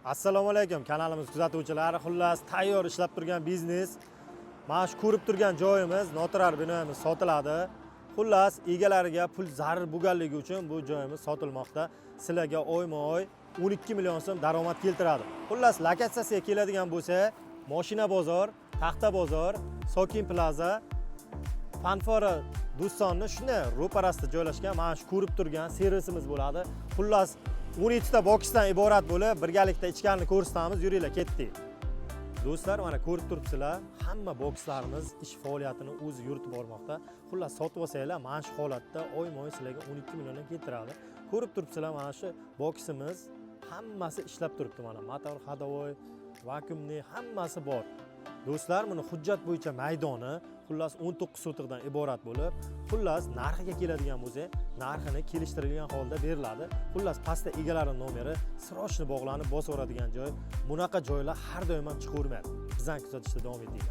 Assalomu alaykum kanalimiz kuzatuvchilari. Xullas, tayyor ishlab turgan biznes. Mana shu ko'rib turgan joyimiz, noturar binomiz sotiladi. Xullas, egalariga pul zarar bo'lganligi uchun bu joyimiz sotilmoqda. Sizlarga oyma-oy 12 million so'm daromad keltiradi. Xullas, lokatsiyasiga keladigan bo'lsa, Mashina bozor, Taxta bozor, Sokin plaza, Fanfora Do'stonni shunday ro'parasida joylashgan. Mana shu ko'rib turgan servisimiz bo'ladi. Xullas, 12 ta boksdan iborat bo'lib, birgalikda ichkarini ko'rsatamiz. Yuringlar, ketdik. Do'stlar, mana ko'rib turibsizlar, hamma bokslarimiz ish faoliyatini o'zi yuritib bormoqda. Xullas, sotib olsanglar, mana shu holatda oyma-oy sizlarga 12 milliondan keltiradi. Ko'rib turibsizlar, mana shu boksimiz hammasi ishlab turibdi. Mana motor, hadovoy, vakuumni hammasi bor. Do'stlar, buni hujjat bo'yicha maydoni xullas 19 sotiqdan iborat bo'lib, xullas narxiga keladigan bo'lsa, narxini kelishtirilgan holda beriladi. Xullas pastda egalarining nomeri, srochni bog'lanib bosaveradigan joy. Bunaqa joylar har doim ham chiqavermaydi. Bizdan kuzatishda davom etinglar.